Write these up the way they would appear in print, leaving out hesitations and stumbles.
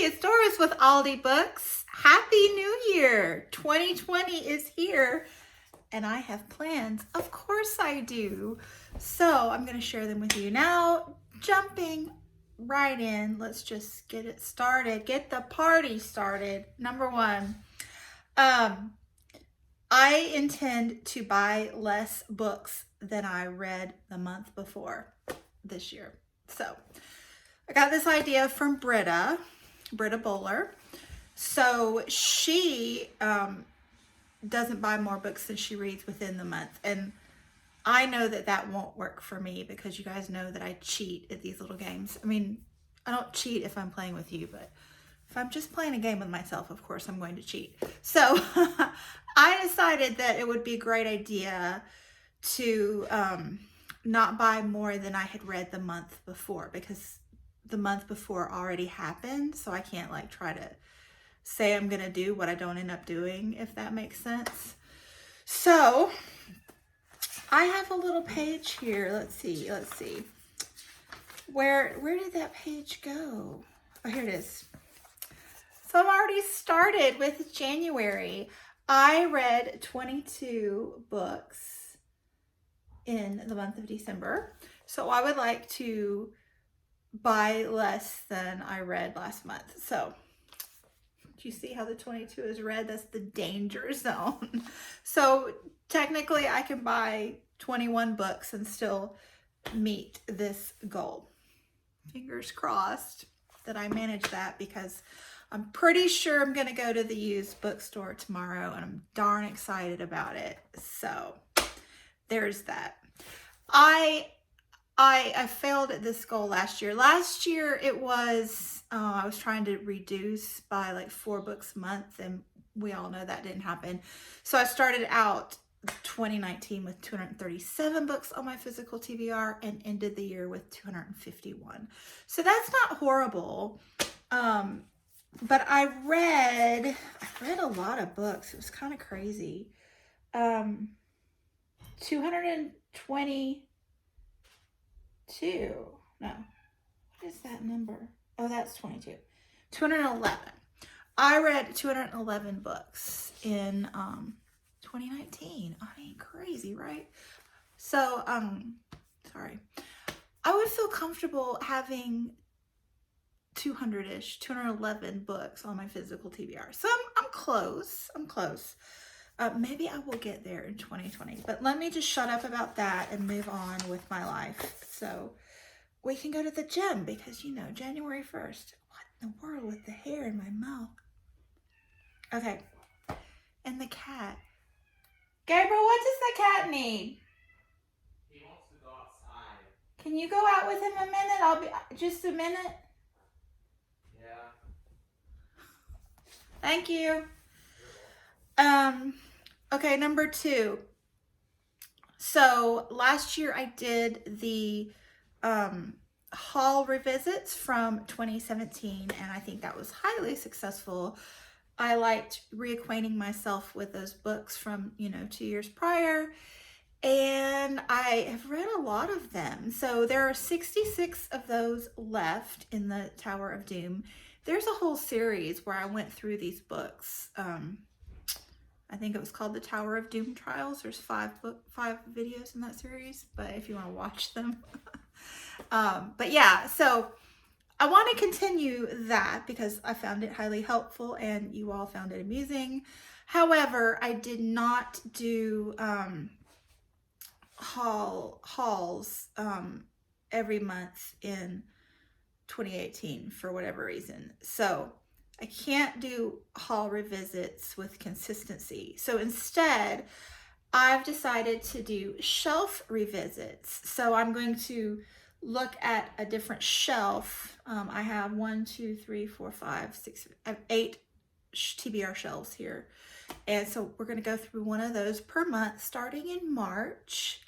it's Doris with Aldi Books. Happy New Year! 2020 is here and I have plans. Of course I do. So I'm going to share them with you now. Jumping right in, let's just get it started. Get the party started. Number one, I intend to buy less books than I read the month before this year. So I got this idea from Britta Bowler. So she doesn't buy more books than she reads within the month. And I know that that won't work for me because you guys know that I cheat at these little games. I mean, I don't cheat if I'm playing with you, but if I'm just playing a game with myself, of course, I'm going to cheat. So I decided that it would be a great idea to not buy more than I had read the month before, because the month before already happened. So I can't like try to say I'm going to do what I don't end up doing, if that makes sense. So I have a little page here. Let's see. Where did that page go? Oh, here it is. So I've already started with January. I read 22 books in the month of December. So I would like to buy less than I read last month. So do you see how the 22 is red? That's the danger zone. So technically I can buy 21 books and still meet this goal. Fingers crossed that I manage that, because I'm pretty sure I'm going to go to the used bookstore tomorrow and I'm darn excited about it. So there's that. I failed at this goal last year. Last year it was, I was trying to reduce by like 4 books a month, and we all know that didn't happen. So I started out 2019 with 237 books on my physical TBR and ended the year with 251. So that's not horrible. But I read a lot of books. It was kind of crazy. 222. No. What is that number? Oh, that's 22. 211. I read 211 books in 2019. I mean, crazy, right? So, sorry. I would feel comfortable having 200-ish, 211 books on my physical TBR. So I'm close. Maybe I will get there in 2020. But let me just shut up about that and move on with my life. So we can go to the gym, because, you know, January 1st. What in the world with the hair in my mouth? Okay. And the cat. Gabriel, what does the cat need? He wants to go outside. Can you go out with him a minute? I'll be just a minute. Yeah. Thank you. Okay, number 2. So last year I did the haul revisits from 2017, and I think that was highly successful. I liked reacquainting myself with those books from, 2 years prior, and I have read a lot of them. So there are 66 of those left in the Tower of Doom. There's a whole series where I went through these books. I think it was called the Tower of Doom Trials. There's 5 videos in that series, but if you want to watch them. But yeah, so I want to continue that because I found it highly helpful and you all found it amusing. However, I did not do hauls every month in 2018 for whatever reason. So I can't do haul revisits with consistency. So instead, I've decided to do shelf revisits. So I'm going to look at a different shelf. I have 8 TBR shelves here. And so we're going to go through one of those per month starting in March.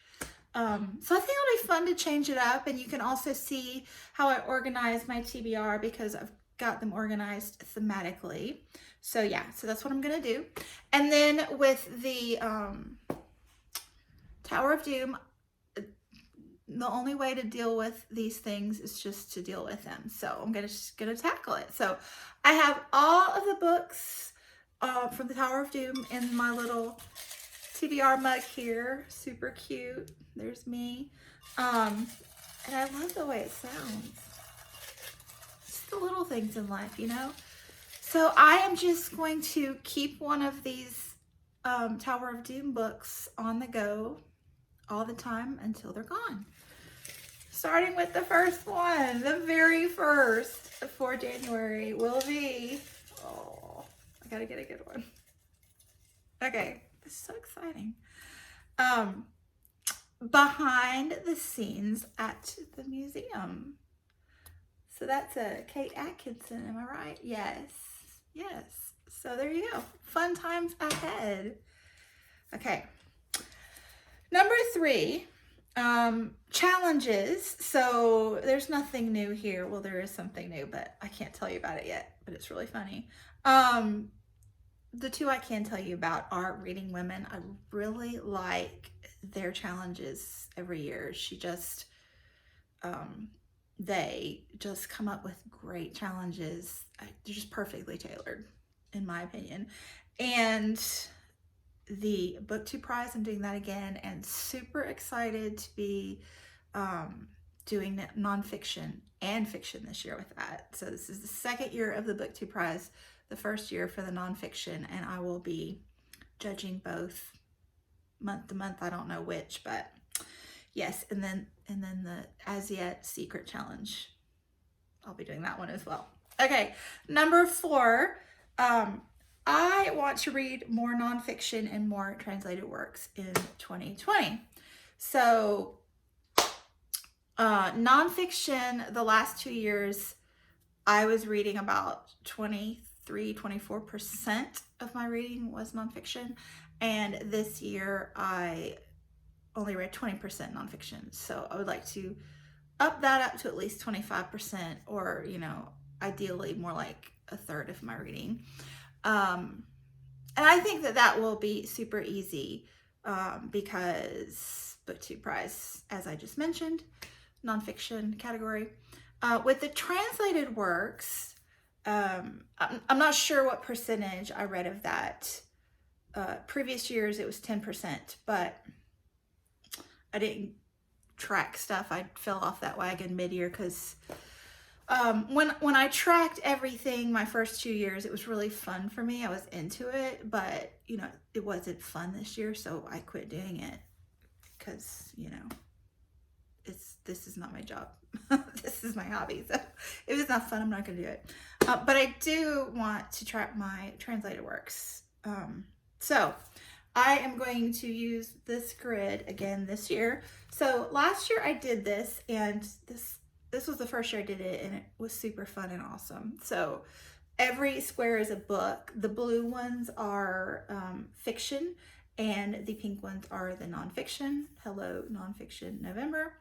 So I think it'll be fun to change it up, and you can also see how I organize my TBR because I've got them organized thematically. So yeah, so that's what I'm going to do. And then with the Tower of Doom, the only way to deal with these things is just to deal with them. So I'm just gonna tackle it. So I have all of the books from the Tower of Doom in my little TBR mug here. Super cute. There's me. And I love the way it sounds. Just the little things in life, you know? So I am just going to keep one of these Tower of Doom books on the go all the time until they're gone. Starting with the first one, the very first for January will be, oh, I gotta get a good one. Okay, this is so exciting. Behind the Scenes at the Museum. So that's a Kate Atkinson, am I right? Yes, yes. So there you go. Fun times ahead. Okay. Number 3, challenges. So there's nothing new here. Well, there is something new, but I can't tell you about it yet, but it's really funny. The 2 I can tell you about are Reading Women. I really like their challenges every year. They just come up with great challenges. They're just perfectly tailored, in my opinion. And the BookTube prize, I'm doing that again, and super excited to be doing nonfiction and fiction this year with that. So this is the second year of the BookTube prize, the first year for the nonfiction, and I will be judging both month to month. I don't know which, but yes, and then the As Yet Secret Challenge. I'll be doing that one as well. Okay, number 4, I want to read more nonfiction and more translated works in 2020. So nonfiction, the last 2 years, I was reading about 23-24% of my reading was nonfiction. And this year I only read 20% nonfiction. So I would like to up that up to at least 25%, or, you know, ideally more like a third of my reading. And I think that will be super easy because BookTube prize, as I just mentioned, nonfiction category. With the translated works, I'm not sure what percentage I read of that. Previous years it was 10%, but I didn't track stuff. I fell off that wagon mid-year because when I tracked everything my first 2 years, it was really fun for me. I was into it, but you know, it wasn't fun this year, so I quit doing it because, you know, this is not my job. This is my hobby. So if it's not fun, I'm not gonna do it. But I do want to track my translated works. So I am going to use this grid again this year. So last year I did this, and this was the first year I did it, and it was super fun and awesome. So every square is a book. The blue ones are fiction, and the pink ones are the nonfiction. Hello, Nonfiction November.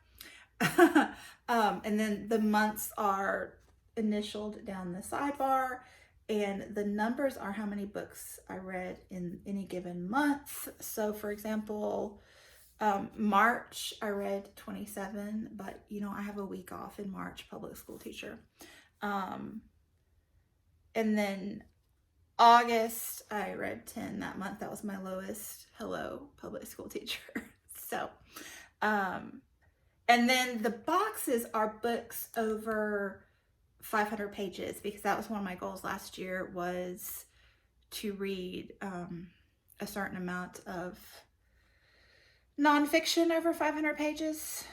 And then the months are initialed down the sidebar, and the numbers are how many books I read in any given month. So for example, March I read 27, but you know, I have a week off in March, public school teacher. And then August I read 10 that month. That was my lowest. Hello, public school teacher. So and then the boxes are books over 500 pages, because that was one of my goals last year, was to read a certain amount of nonfiction over 500 pages.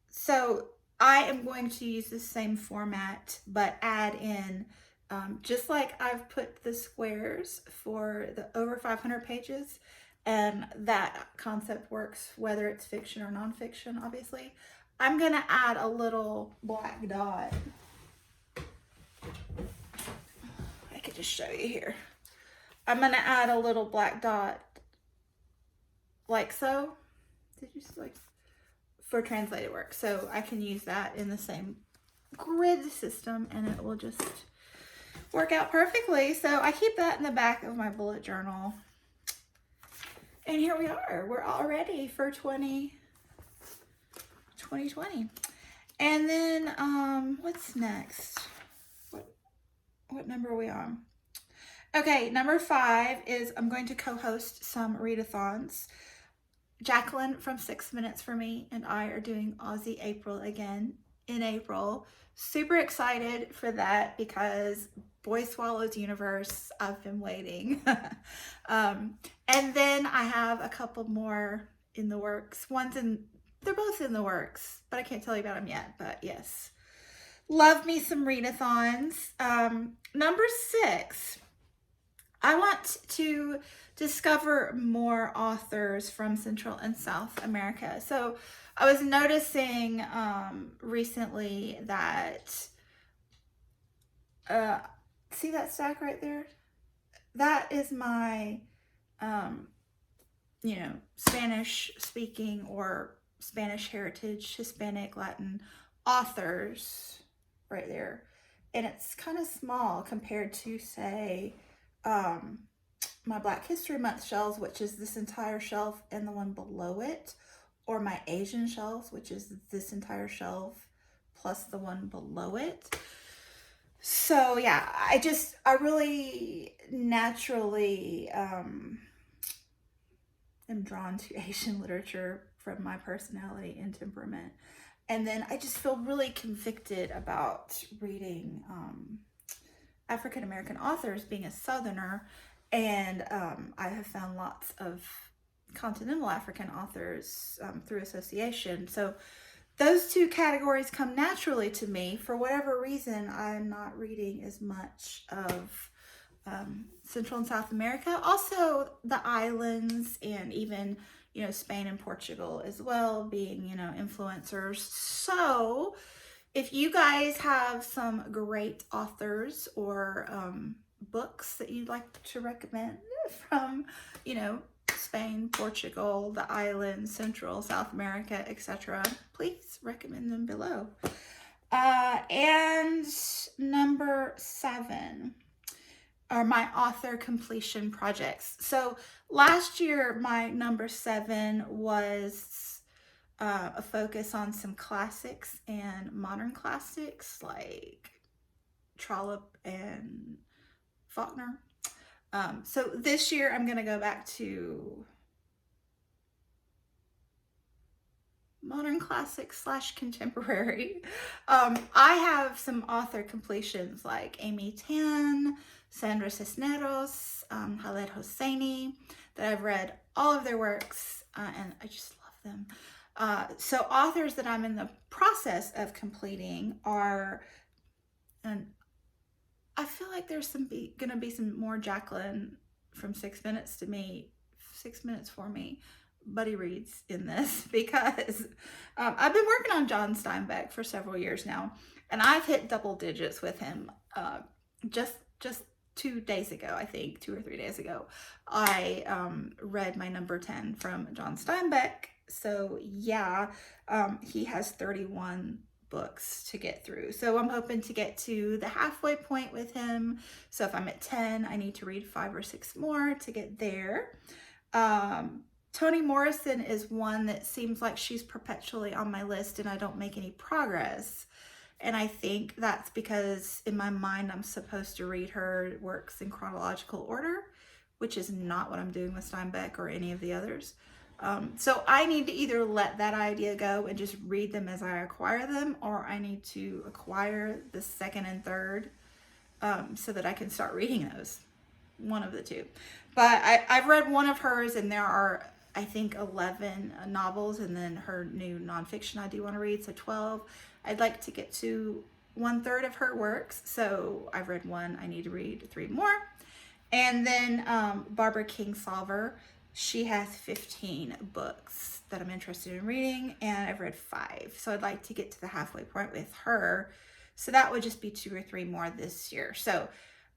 So I am going to use the same format, but add in, just like I've put the squares for the over 500 pages, and that concept works whether it's fiction or nonfiction, obviously. I'm gonna add a little black dot. I could just show you here. I'm gonna add a little black dot like so. Did you see, like, for translated work? So I can use that in the same grid system, and it will just work out perfectly. So I keep that in the back of my bullet journal. And here we are. We're all ready for 2020. 2020. And then, what's next? What number are we on? Okay, number 5 is I'm going to co-host some readathons. Jacqueline from 6 Minutes for Me and I are doing Aussie April again in April. Super excited for that because Boy Swallows Universe, I've been waiting. And then I have a couple more in the works. They're both in the works, but I can't tell you about them yet, but yes. Love me some readathons. Number 6, I want to discover more authors from Central and South America. So I was noticing recently that, see that stack right there? That is my, Spanish speaking or Spanish heritage, Hispanic, Latin authors right there. And it's kind of small compared to, say, my Black History Month shelves, which is this entire shelf and the one below it, or my Asian shelves, which is this entire shelf plus the one below it. So yeah, I really naturally am drawn to Asian literature from my personality and temperament. And then I just feel really convicted about reading African American authors, being a Southerner, and I have found lots of continental African authors through association. So those two categories come naturally to me. For whatever reason, I'm not reading as much of Central and South America. Also the islands and even, Spain and Portugal as well, being, influencers. So if you guys have some great authors or books that you'd like to recommend from, Spain, Portugal, the islands, Central, South America, etc., please recommend them below. And number 7 are my author completion projects. So last year, my number 7 was a focus on some classics and modern classics like Trollope and Faulkner. So this year I'm going to go back to modern classics / contemporary. I have some author completions like Amy Tan, Sandra Cisneros, Khaled Hosseini, that I've read all of their works and I just love them. So authors that I'm in the process of completing are, and I feel like there's gonna be some more Jacqueline from 6 Minutes to Me, 6 Minutes for Me, buddy reads in this because I've been working on John Steinbeck for several years now, and I've hit double digits with him. Just 2 days ago, I think 2 or 3 days ago, I read my number 10 from John Steinbeck. So yeah, he has 31 books to get through. So I'm hoping to get to the halfway point with him. So if I'm at 10, I need to read 5 or 6 more to get there. Toni Morrison is one that seems like she's perpetually on my list and I don't make any progress. And I think that's because in my mind, I'm supposed to read her works in chronological order, which is not what I'm doing with Steinbeck or any of the others. So I need to either let that idea go and just read them as I acquire them, or I need to acquire the second and third so that I can start reading those. One of the two. But I've read one of hers, and there are, I think, 11 novels, and then her new nonfiction I do want to read, so 12. I'd like to get to 1/3 of her works, so I've read 1. I need to read 3 more. And then Barbara Kingsolver, she has 15 books that I'm interested in reading, and I've read 5. So I'd like to get to the halfway point with her. So that would just be 2 or 3 more this year. So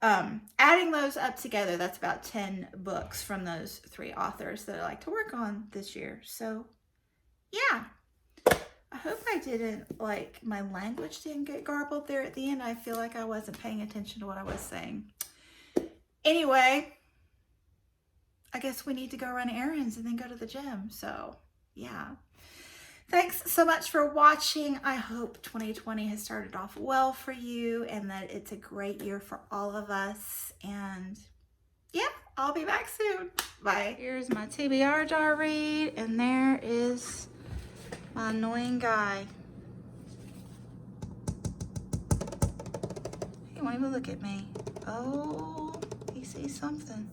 adding those up together, that's about 10 books from those 3 authors that I like to work on this year. So yeah, I hope I didn't, my language didn't get garbled there at the end. I feel like I wasn't paying attention to what I was saying. Anyway, I guess we need to go run errands and then go to the gym. So yeah. Thanks so much for watching. I hope 2020 has started off well for you and that it's a great year for all of us. And yeah, I'll be back soon. Bye. Here's my TBR jar read, and there is my annoying guy. He won't even look at me. Oh, he sees something.